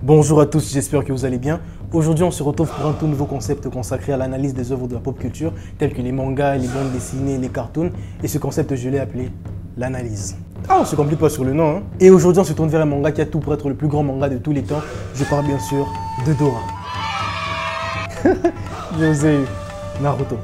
Bonjour à tous, j'espère que vous allez bien. Aujourd'hui, on se retrouve pour un tout nouveau concept consacré à l'analyse des œuvres de la pop culture, telles que les mangas, les bandes dessinées, les cartoons. Et ce concept, je l'ai appelé l'analyse. Ah, on se complique pas sur le nom, hein. Et aujourd'hui, on se tourne vers un manga qui a tout pour être le plus grand manga de tous les temps. Je parle bien sûr de Dora. Je vous ai eu. Naruto.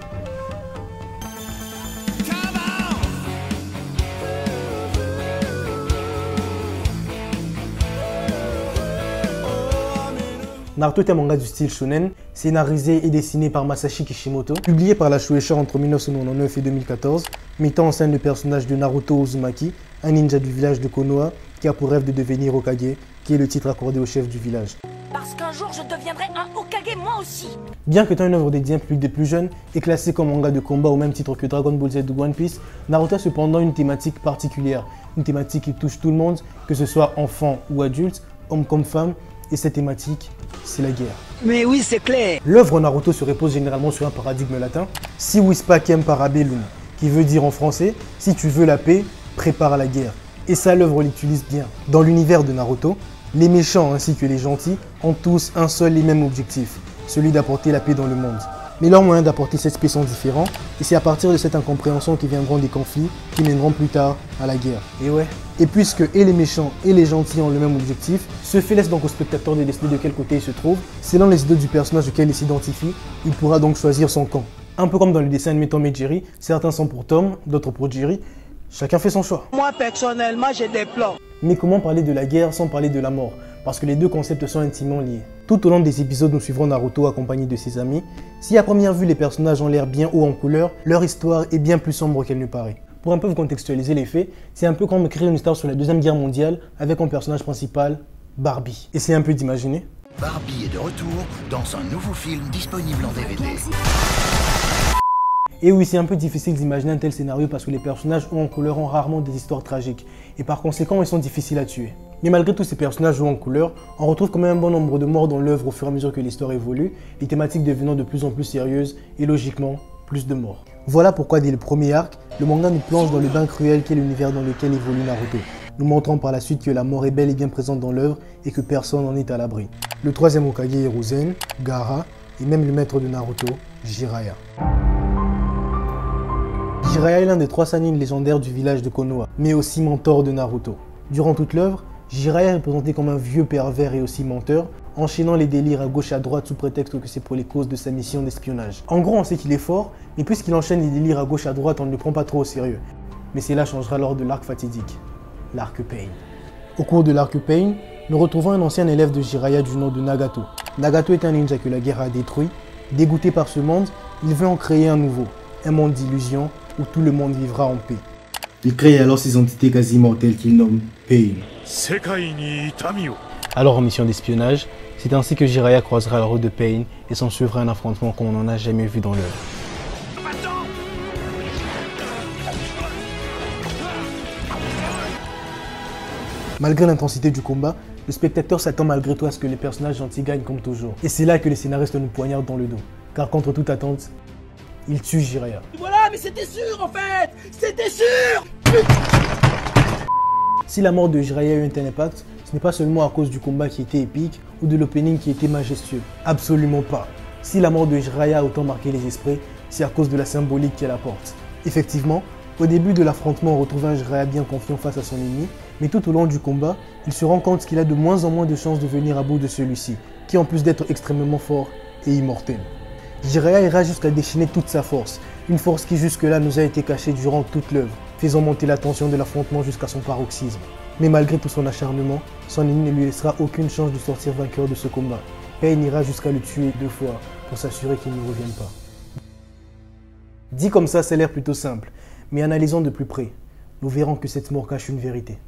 Naruto est un manga du style shonen, scénarisé et dessiné par Masashi Kishimoto, publié par la Shueisha entre 1999 et 2014, mettant en scène le personnage de Naruto Uzumaki, un ninja du village de Konoha qui a pour rêve de devenir Hokage, qui est le titre accordé au chef du village. Parce qu'un jour je deviendrai un Hokage moi aussi. Bien que étant une œuvre dédiée à un public des plus jeunes et classée comme manga de combat au même titre que Dragon Ball Z ou One Piece, Naruto a cependant une thématique particulière, une thématique qui touche tout le monde, que ce soit enfant ou adulte, homme comme femme. Et cette thématique, c'est la guerre. Mais oui, c'est clair. L'œuvre Naruto se repose généralement sur un paradigme latin, si vis pacem para bellum, qui veut dire en français, si tu veux la paix, prépare la guerre. Et ça, l'œuvre l'utilise bien. Dans l'univers de Naruto, les méchants ainsi que les gentils ont tous un seul et même objectif, celui d'apporter la paix dans le monde. Mais leurs moyens d'apporter cette paix sont différents, et c'est à partir de cette incompréhension que viendront des conflits qui mèneront plus tard à la guerre. Et ouais. Et puisque et les méchants et les gentils ont le même objectif, ce fait laisse donc au spectateur de décider de quel côté il se trouve. Selon les idées du personnage auquel il s'identifie, il pourra donc choisir son camp. Un peu comme dans le dessin animé Tom et Jerry, certains sont pour Tom, d'autres pour Jerry. Chacun fait son choix. Moi, personnellement, j'ai des plans. Mais comment parler de la guerre sans parler de la mort? Parce que les deux concepts sont intimement liés. Tout au long des épisodes, nous suivrons Naruto accompagné de ses amis. Si à première vue les personnages ont l'air bien haut en couleur, leur histoire est bien plus sombre qu'elle ne paraît. Pour un peu vous contextualiser les faits, c'est un peu comme écrire une histoire sur la Deuxième Guerre mondiale avec en personnage principal Barbie. Et c'est un peu d'imaginer. Barbie est de retour dans un nouveau film disponible en DVD. Et oui, c'est un peu difficile d'imaginer un tel scénario parce que les personnages hauts en couleur ont rarement des histoires tragiques. Et par conséquent, ils sont difficiles à tuer. Mais malgré tous ces personnages hauts en couleur, on retrouve quand même un bon nombre de morts dans l'œuvre au fur et à mesure que l'histoire évolue, les thématiques devenant de plus en plus sérieuses et logiquement, plus de morts. Voilà pourquoi dès le premier arc, le manga nous plonge dans le bain cruel qu'est l'univers dans lequel évolue Naruto, nous montrant par la suite que la mort est bel et bien présente dans l'œuvre et que personne n'en est à l'abri. Le troisième Hokage est Hiruzen, Gaara et même le maître de Naruto, Jiraiya. Jiraiya est l'un des 3 Sannin légendaires du village de Konoha, mais aussi mentor de Naruto. Durant toute l'œuvre, Jiraiya est représenté comme un vieux pervers et aussi menteur, enchaînant les délires à gauche et à droite sous prétexte que c'est pour les causes de sa mission d'espionnage. En gros, on sait qu'il est fort, mais puisqu'il enchaîne les délires à gauche et à droite, on ne le prend pas trop au sérieux. Mais cela changera lors de l'arc fatidique, l'arc Pain. Au cours de l'arc Pain, nous retrouvons un ancien élève de Jiraiya du nom de Nagato. Nagato est un ninja que la guerre a détruit. Dégoûté par ce monde, il veut en créer un nouveau, un monde d'illusions où tout le monde vivra en paix. Il crée alors ses entités quasi mortelles qu'il nomme Pain. Alors en mission d'espionnage, c'est ainsi que Jiraiya croisera la route de Pain et s'en suivra un affrontement qu'on n'en a jamais vu dans l'œuvre. Malgré l'intensité du combat, le spectateur s'attend malgré tout à ce que les personnages gentils gagnent comme toujours. Et c'est là que les scénaristes nous poignardent dans le dos. Car contre toute attente, ils tuent Jiraiya. Voilà, mais c'était sûr en fait. C'était sûr. Si la mort de Jiraiya a eu un tel impact, ce n'est pas seulement à cause du combat qui était épique ou de l'opening qui était majestueux. Absolument pas. Si la mort de Jiraiya a autant marqué les esprits, c'est à cause de la symbolique qu'elle apporte. Effectivement, au début de l'affrontement, on retrouve un Jiraiya bien confiant face à son ennemi, mais tout au long du combat, il se rend compte qu'il a de moins en moins de chances de venir à bout de celui-ci, qui en plus d'être extrêmement fort est immortel. Jiraiya ira jusqu'à déchaîner toute sa force, une force qui jusque-là nous a été cachée durant toute l'œuvre, faisant monter la tension de l'affrontement jusqu'à son paroxysme. Mais malgré tout son acharnement, son ennemi ne lui laissera aucune chance de sortir vainqueur de ce combat. Pain ira jusqu'à le tuer 2 fois pour s'assurer qu'il ne revienne pas. Dit comme ça a l'air plutôt simple, mais analysons de plus près, nous verrons que cette mort cache une vérité.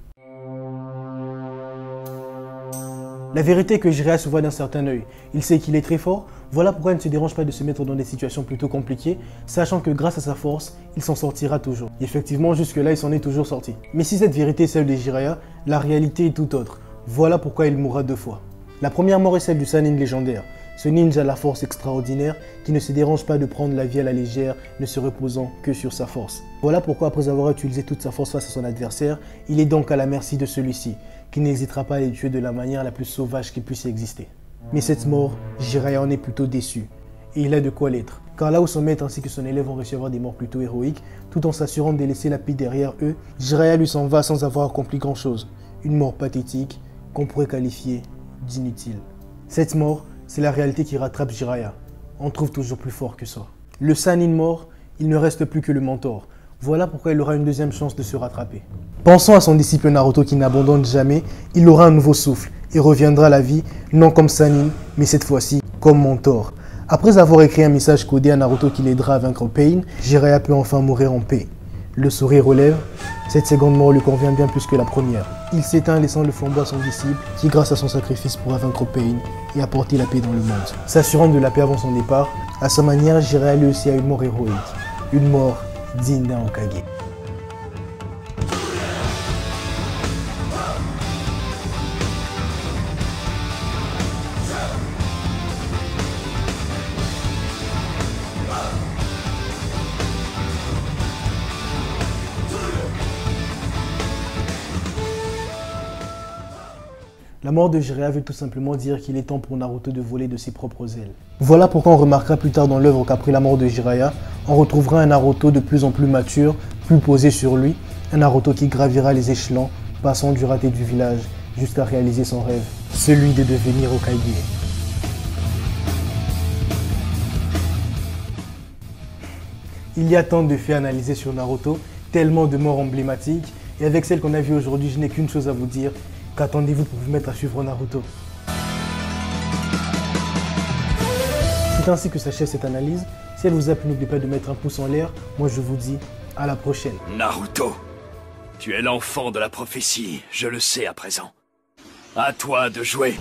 La vérité est que Jiraiya se voit d'un certain œil. Il sait qu'il est très fort, voilà pourquoi il ne se dérange pas de se mettre dans des situations plutôt compliquées, sachant que grâce à sa force, il s'en sortira toujours. Et effectivement, jusque-là, il s'en est toujours sorti. Mais si cette vérité est celle de Jiraiya, la réalité est tout autre. Voilà pourquoi il mourra 2 fois. La première mort est celle du Sannin légendaire, ce ninja à la force extraordinaire qui ne se dérange pas de prendre la vie à la légère, ne se reposant que sur sa force. Voilà pourquoi après avoir utilisé toute sa force face à son adversaire, il est donc à la merci de celui-ci, qui n'hésitera pas à les tuer de la manière la plus sauvage qui puisse exister. Mais cette mort, Jiraiya en est plutôt déçu. Et il a de quoi l'être. Car là où son maître ainsi que son élève ont réussi à avoir des morts plutôt héroïques, tout en s'assurant de laisser la paix derrière eux, Jiraiya lui s'en va sans avoir accompli grand chose. Une mort pathétique qu'on pourrait qualifier d'inutile. Cette mort, c'est la réalité qui rattrape Jiraiya. On trouve toujours plus fort que ça. Le Sannin mort, il ne reste plus que le mentor. Voilà pourquoi il aura une deuxième chance de se rattraper. Pensant à son disciple Naruto qui n'abandonne jamais, il aura un nouveau souffle et reviendra à la vie, non comme Sannin, mais cette fois-ci comme mentor. Après avoir écrit un message codé à Naruto qui l'aidera à vaincre Pain, Jiraiya peut enfin mourir en paix. Le sourire aux lèvres, cette seconde mort lui convient bien plus que la première. Il s'éteint laissant le flambeau à son disciple qui grâce à son sacrifice pourra vaincre Pain et apporter la paix dans le monde. S'assurant de la paix avant son départ, à sa manière, Jiraiya lui aussi a une mort héroïque. Une mort digne d'un Hokage. La mort de Jiraiya veut tout simplement dire qu'il est temps pour Naruto de voler de ses propres ailes. Voilà pourquoi on remarquera plus tard dans l'œuvre qu'après la mort de Jiraiya, on retrouvera un Naruto de plus en plus mature, plus posé sur lui, un Naruto qui gravira les échelons, passant du raté du village jusqu'à réaliser son rêve, celui de devenir Hokage. Il y a tant de faits analysés sur Naruto, tellement de morts emblématiques, et avec celle qu'on a vue aujourd'hui, je n'ai qu'une chose à vous dire. Qu'attendez-vous pour vous mettre à suivre Naruto? C'est ainsi que s'achève cette analyse. Si elle vous a plu, n'oubliez pas de mettre un pouce en l'air. Moi, je vous dis à la prochaine. Naruto, tu es l'enfant de la prophétie, je le sais à présent. À toi de jouer.